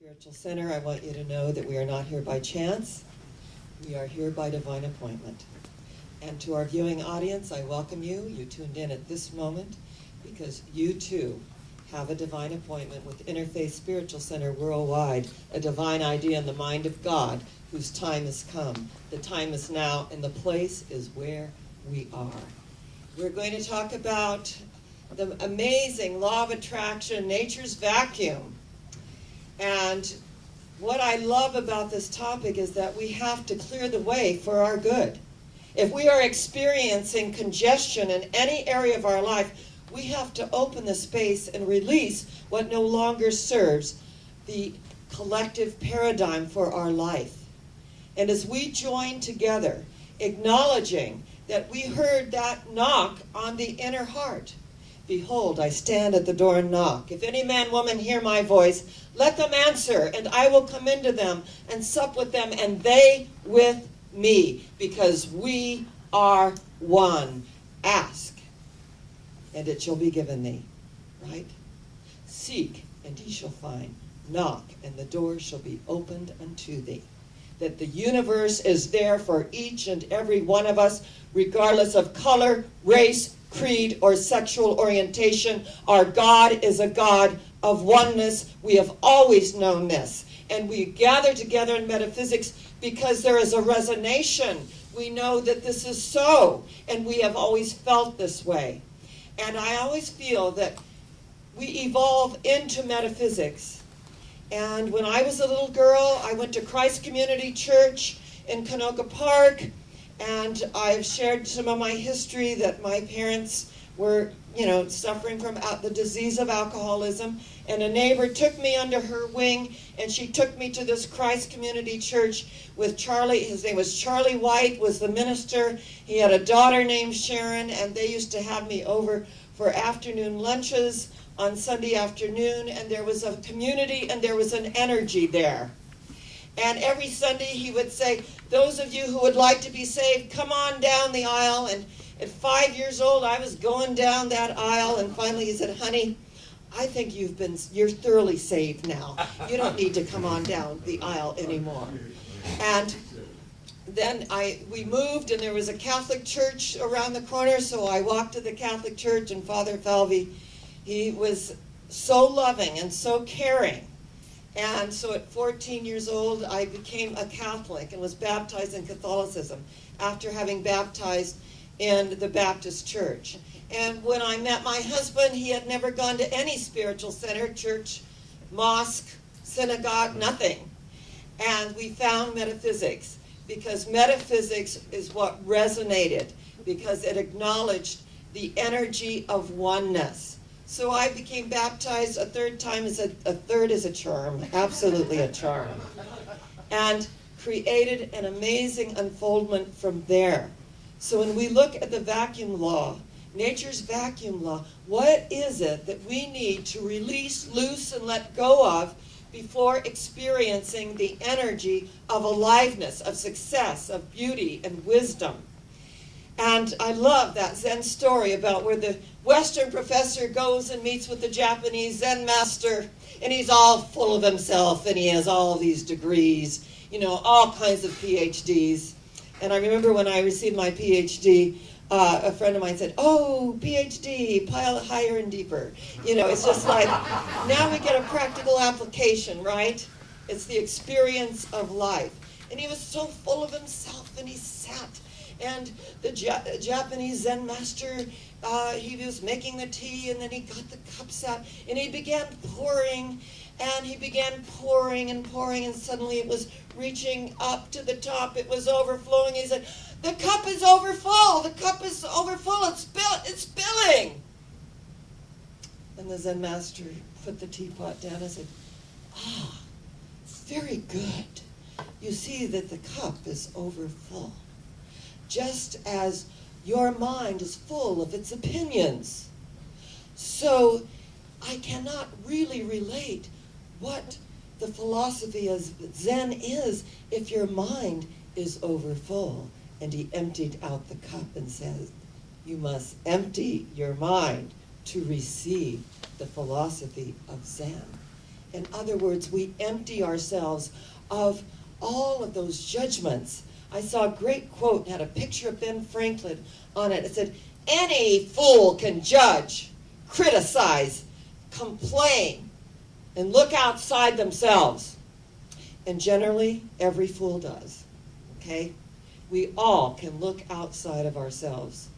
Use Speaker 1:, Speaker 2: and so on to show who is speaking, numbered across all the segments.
Speaker 1: Spiritual Center, I want you to know that we are not here by chance. We are here by divine appointment. And to our viewing audience, I welcome you. You tuned in at this moment because you too have a divine appointment with Interfaith Spiritual Center worldwide, a divine idea in the mind of God whose time has come. The time is now, and the place is where we are. We're going to talk about the amazing law of attraction, nature's vacuum. And what I love about this topic is that we have to clear the way for our good. If we are experiencing congestion in any area of our life, we have to open the space and release what no longer serves the collective paradigm for our life. And as we join together, acknowledging that we heard that knock on the inner heart, behold, I stand at the door and knock. If any man, woman hear my voice, let them answer, and I will come into them and sup with them, and they with me, because we are one. Ask, and it shall be given thee. Right? Seek, and ye shall find. Knock, and the door shall be opened unto thee. That the universe is there for each and every one of us, regardless of color, race, creed, or sexual orientation. Our God is a God of oneness. We have always known this. And we gather together in metaphysics because there is a resonation. We know that this is so, and we have always felt this way. And I always feel that we evolve into metaphysics. And when I was a little girl, I went to Christ Community Church in Canoga Park, and I've shared some of my history that my parents were, suffering from the disease of alcoholism. And a neighbor took me under her wing, and she took me to this Christ Community Church with Charlie. His name was Charlie White, was the minister. He had a daughter named Sharon, and they used to have me over for afternoon lunches on Sunday afternoon, and there was a community and there was an energy there. And every Sunday he would say, those of you who would like to be saved, come on down the aisle. And at 5 years old, I was going down that aisle, and finally he said, honey, I think you're thoroughly saved now. You don't need to come on down the aisle anymore. And then we moved, and there was a Catholic church around the corner, so I walked to the Catholic church, and Father Falvey, he was so loving and so caring. And so at 14 years old, I became a Catholic and was baptized in Catholicism after having baptized in the Baptist church. And when I met my husband, he had never gone to any spiritual center, church, mosque, synagogue, nothing. And we found metaphysics, because metaphysics is what resonated, because it acknowledged the energy of oneness. So I became baptized a third time. A third is a charm, absolutely a charm. And created an amazing unfoldment from there. So when we look at the vacuum law, nature's vacuum law, what is it that we need to release, loose, and let go of before experiencing the energy of aliveness, of success, of beauty and wisdom? And I love that Zen story about where the Western professor goes and meets with the Japanese Zen master, and he's all full of himself, and he has all these degrees, all kinds of PhDs. And I remember when I received my PhD, a friend of mine said, oh, PhD, pile it higher and deeper. It's just like, now we get a practical application, right? It's the experience of life. And he was so full of himself, and he sat. And the Japanese Zen master, he was making the tea, and then he got the cups out, and he began pouring, and he began pouring and pouring, and suddenly it was reaching up to the top. It was overflowing. He said, the cup is overfull. The cup is overfull. It's spilling. And the Zen master put the teapot down and said, very good. You see that the cup is overfull. Just as your mind is full of its opinions. So I cannot really relate what the philosophy of Zen is if your mind is overfull. And he emptied out the cup and says, you must empty your mind to receive the philosophy of Zen. In other words, we empty ourselves of all of those judgments. I saw a great quote, had a picture of Ben Franklin on it. It said, any fool can judge, criticize, complain, and look outside themselves. And generally, every fool does, okay? We all can look outside of ourselves.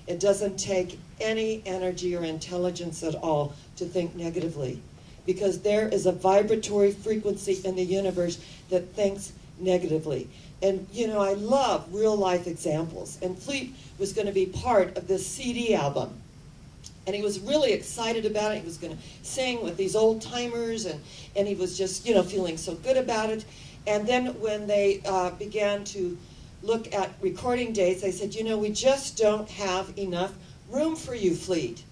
Speaker 1: It doesn't take any energy or intelligence at all to think negatively, because there is a vibratory frequency in the universe that thinks negatively. And, you know, I love real-life examples. And Fleet was going to be part of this CD album. And he was really excited about it. He was going to sing with these old-timers, and he was just, you know, feeling so good about it. And then when they began to look at recording dates, they said, you know, we just don't have enough room for you, Fleet.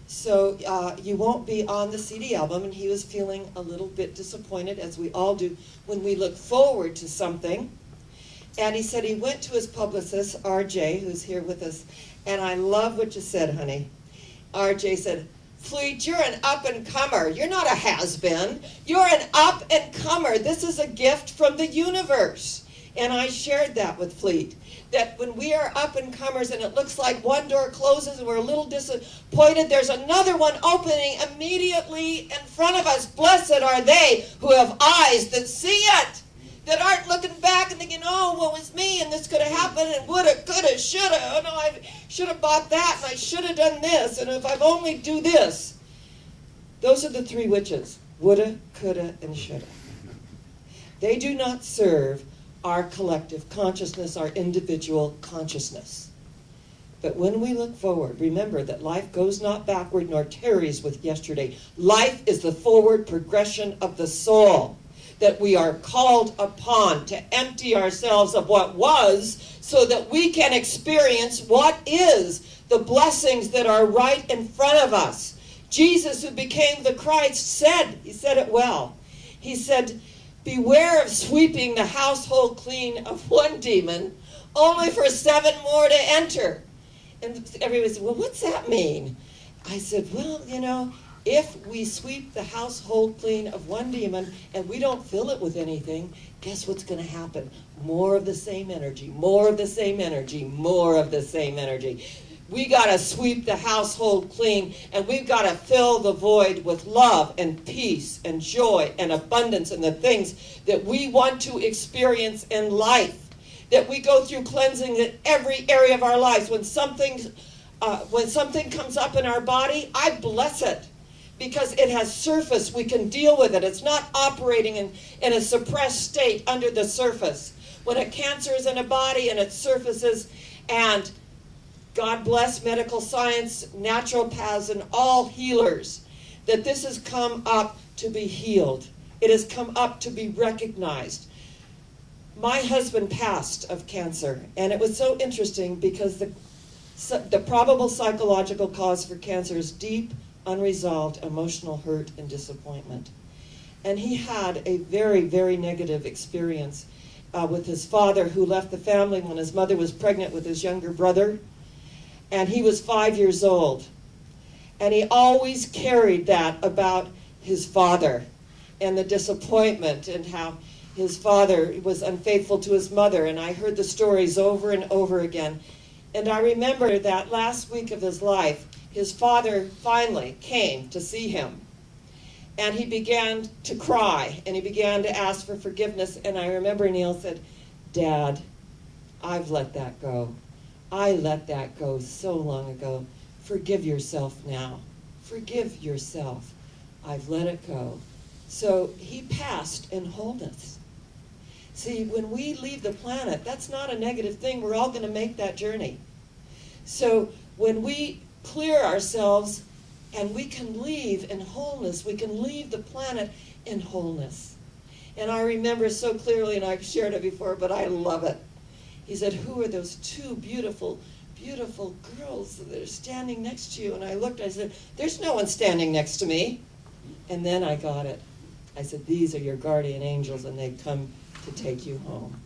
Speaker 1: So you won't be on the CD album. And he was feeling a little bit disappointed, as we all do when we look forward to something. And he said he went to his publicist, RJ, who's here with us. And I love what you said, honey. RJ said, Fleet, you're an up-and-comer. You're not a has-been. You're an up-and-comer. This is a gift from the universe. And I shared that with Fleet, that when we are up-and-comers and it looks like one door closes and we're a little disappointed, there's another one opening immediately in front of us. Blessed are they who have eyes that see it, that aren't looking back and thinking, oh, what was me, and this could have happened, and woulda, coulda, shoulda, oh no, I should have bought that, and I should have done this, and if I've only do this. Those are the three witches, woulda, coulda, and shoulda. They do not serve our collective consciousness, our individual consciousness. But when we look forward, remember that life goes not backward nor tarries with yesterday. Life is the forward progression of the soul, that we are called upon to empty ourselves of what was so that we can experience what is, the blessings that are right in front of us. Jesus, who became the Christ, he said it well. He said, beware of sweeping the household clean of one demon, only for 7 more to enter. And everybody said, well, what's that mean? I said, well, you know, if we sweep the household clean of one demon and we don't fill it with anything, guess what's going to happen? More of the same energy, more of the same energy, more of the same energy. We got to sweep the household clean, and we've got to fill the void with love and peace and joy and abundance and the things that we want to experience in life. That we go through cleansing in every area of our lives. When something comes up in our body, I bless it, because it has surface. We can deal with it. It's not operating in a suppressed state under the surface. When a cancer is in a body and it surfaces, and God bless medical science, naturopaths, and all healers, that this has come up to be healed. It has come up to be recognized. My husband passed of cancer, and it was so interesting because the probable psychological cause for cancer is deep, unresolved emotional hurt and disappointment. And he had a very, very negative experience with his father, who left the family when his mother was pregnant with his younger brother. And he was 5 years old. And he always carried that about his father and the disappointment and how his father was unfaithful to his mother. And I heard the stories over and over again. And I remember that last week of his life, his father finally came to see him. And he began to cry, and he began to ask for forgiveness. And I remember Neil said, Dad, I've let that go. I let that go so long ago. Forgive yourself now. Forgive yourself. I've let it go. So he passed in wholeness. See, when we leave the planet, that's not a negative thing. We're all going to make that journey. So when we clear ourselves and we can leave in wholeness, we can leave the planet in wholeness. And I remember so clearly, and I've shared it before, but I love it. He said, who are those two beautiful, beautiful girls that are standing next to you? And I looked, I said, there's no one standing next to me. And then I got it. I said, these are your guardian angels, and they've come to take you home.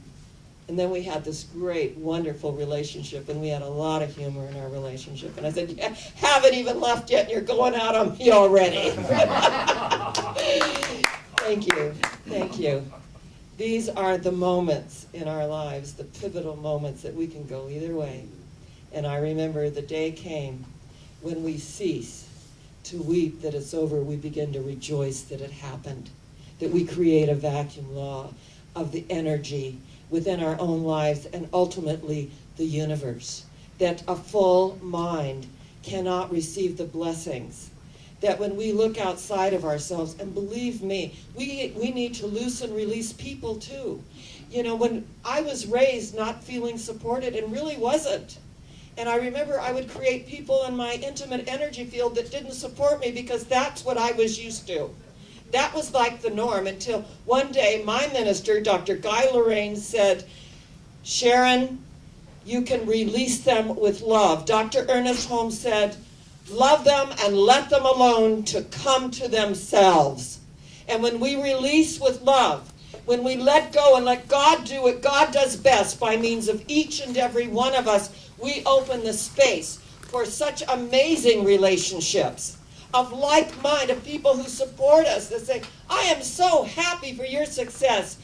Speaker 1: And then we had this great, wonderful relationship, and we had a lot of humor in our relationship. And I said, yeah, haven't even left yet, and you're going out on me already. Thank you. Thank you. These are the moments in our lives, the pivotal moments that we can go either way. And I remember the day came when we cease to weep that it's over, we begin to rejoice that it happened, that we create a vacuum law of the energy within our own lives and ultimately the universe, that a full mind cannot receive the blessings, that when we look outside of ourselves, and believe me, we need to loose and release people too. You know, when I was raised not feeling supported and really wasn't, and I remember I would create people in my intimate energy field that didn't support me because that's what I was used to. That was like the norm until one day my minister, Dr. Guy Lorraine, said, Sharon, you can release them with love. Dr. Ernest Holmes said, love them and let them alone to come to themselves. And when we release with love, when we let go and let God do what God does best by means of each and every one of us, we open the space for such amazing relationships of like mind, of people who support us, that say, I am so happy for your success.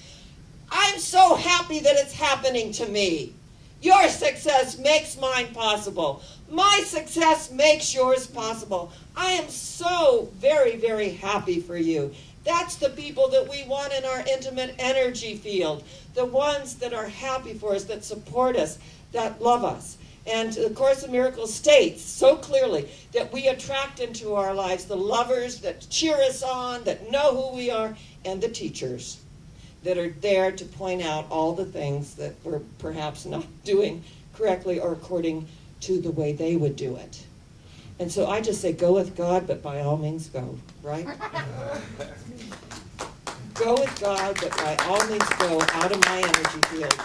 Speaker 1: I'm so happy that it's happening to me. Your success makes mine possible. My success makes yours possible. I am so very, very happy for you. That's the people that we want in our intimate energy field, the ones that are happy for us, that support us, that love us. And the Course in Miracles states so clearly that we attract into our lives the lovers that cheer us on, that know who we are, and the teachers that are there to point out all the things that we're perhaps not doing correctly or according to the way they would do it. And so I just say, go with God, but by all means go, right? Go with God, but by all means go out of my energy field.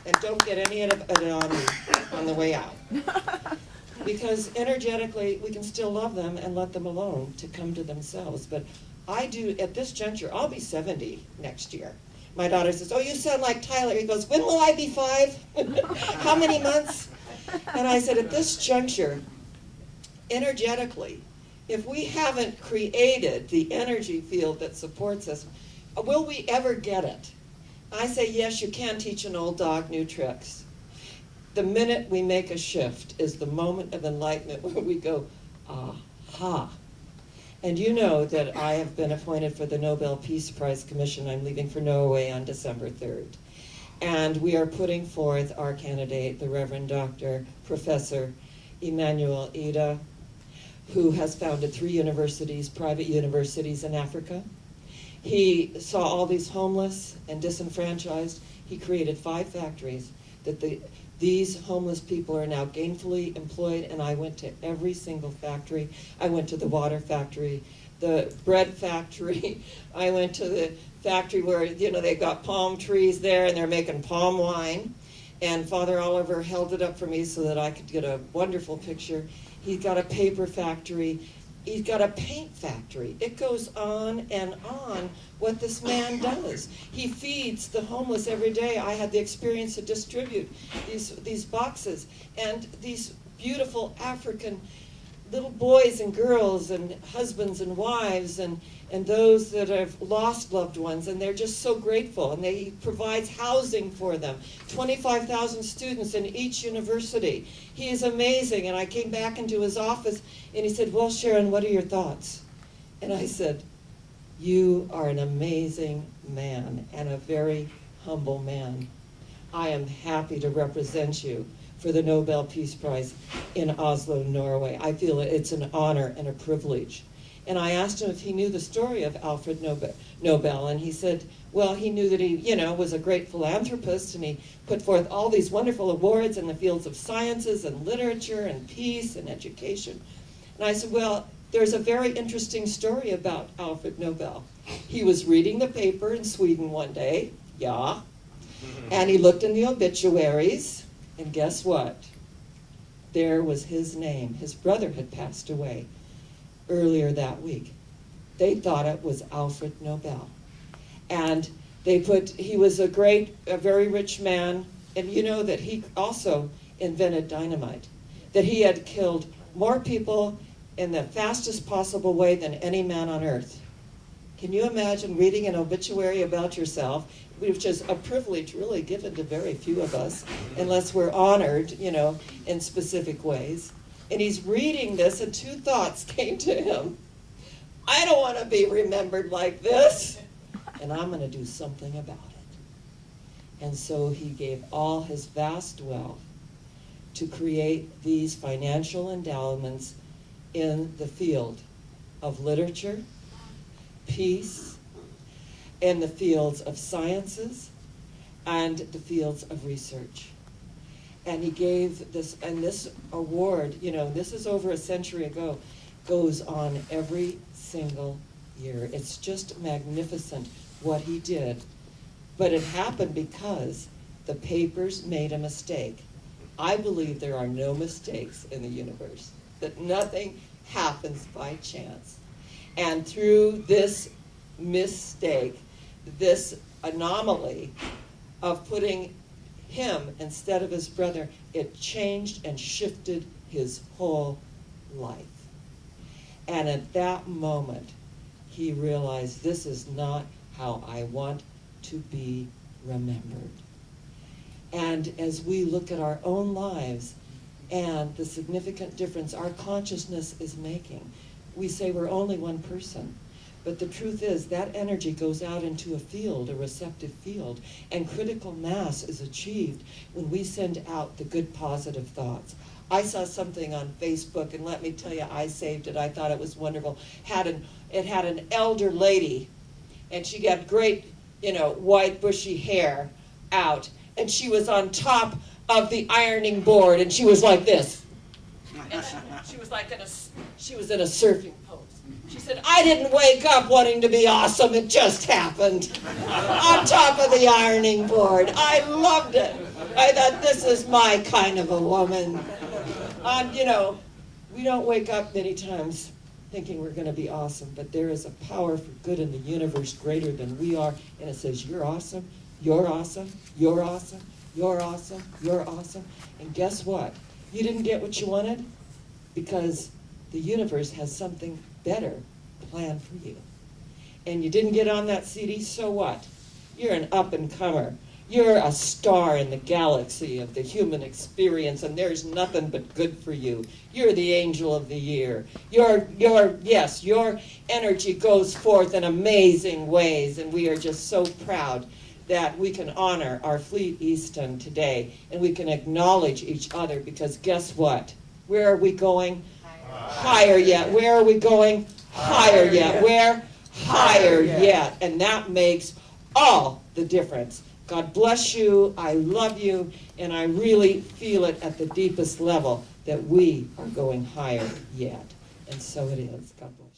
Speaker 1: And don't get any of it on me on the way out. Because energetically, we can still love them and let them alone to come to themselves. But I do, at this juncture, I'll be 70 next year. My daughter says, oh, you sound like Tyler. He goes, when will I be 5? How many months? And I said, at this juncture, energetically, if we haven't created the energy field that supports us, will we ever get it? I say, yes, you can teach an old dog new tricks. The minute we make a shift is the moment of enlightenment where we go, aha. And you know that I have been appointed for the Nobel Peace Prize Commission. I'm leaving for Norway on December 3rd. And we are putting forth our candidate, the Reverend Dr. Professor Emmanuel Ida, who has founded 3 universities, private universities in Africa. He saw all these homeless and disenfranchised. He created 5 factories that these homeless people are now gainfully employed, and I went to every single factory. I went to the water factory, the bread factory. I went to the factory where, you know, they've got palm trees there and they're making palm wine. And Father Oliver held it up for me so that I could get a wonderful picture. He's got a paper factory. He's got a paint factory. It goes on and on what this man does. He feeds the homeless every day. I had the experience to distribute these boxes. And these beautiful African little boys and girls and husbands and wives and those that have lost loved ones, and they're just so grateful. And he provides housing for them. 25,000 students in each university. He is amazing. And I came back into his office and he said, well, Sharon, what are your thoughts? And I said, you are an amazing man and a very humble man. I am happy to represent you for the Nobel Peace Prize in Oslo, Norway. I feel it's an honor and a privilege. And I asked him if he knew the story of Alfred Nobel, and he said, well, he knew that he, was a great philanthropist, and he put forth all these wonderful awards in the fields of sciences and literature and peace and education. And I said, well, there's a very interesting story about Alfred Nobel. He was reading the paper in Sweden one day, and he looked in the obituaries, and guess what? There was his name. His brother had passed away earlier that week. They thought it was Alfred Nobel. And he was a very rich man, and you know that he also invented dynamite, that he had killed more people in the fastest possible way than any man on earth. Can you imagine reading an obituary about yourself, which is a privilege really given to very few of us, unless we're honored, in specific ways. And he's reading this, and two thoughts came to him. I don't want to be remembered like this, and I'm going to do something about it. And so he gave all his vast wealth to create these financial endowments in the field of literature, peace, in the fields of sciences, and the fields of research. And he gave this, and this award, this is over a century ago, goes on every single year. It's just magnificent what he did. But it happened because the papers made a mistake. I believe there are no mistakes in the universe, that nothing happens by chance. And through this mistake, this anomaly of putting him instead of his brother, it changed and shifted his whole life. And at that moment, he realized, this is not how I want to be remembered. And as we look at our own lives and the significant difference our consciousness is making, we say we're only one person. But the truth is that energy goes out into a field, a receptive field, and critical mass is achieved when we send out the good positive thoughts. I saw something on Facebook, and let me tell you, I saved it. I thought it was wonderful. It had an elder lady, and she got great, white bushy hair out, and she was on top of the ironing board, and she was like this. And she was like she was in a surfing pose. She said, I didn't wake up wanting to be awesome. It just happened. On top of the ironing board. I loved it. I thought, this is my kind of a woman. We don't wake up many times thinking we're going to be awesome, but there is a power for good in the universe greater than we are, and it says, you're awesome, you're awesome, you're awesome, you're awesome, you're awesome. And guess what? You didn't get what you wanted because the universe has something better planned for you. And you didn't get on that CD, so what? You're an up-and-comer. You're a star in the galaxy of the human experience, and there's nothing but good for you. You're the angel of the year. Your energy goes forth in amazing ways, and we are just so proud that we can honor our Fleet Easton today, and we can acknowledge each other, because guess what? Where are we going? Higher yet. Where are we going? Higher yet. Where? Higher yet. And that makes all the difference. God bless you. I love you. And I really feel it at the deepest level that we are going higher yet. And so it is. God bless.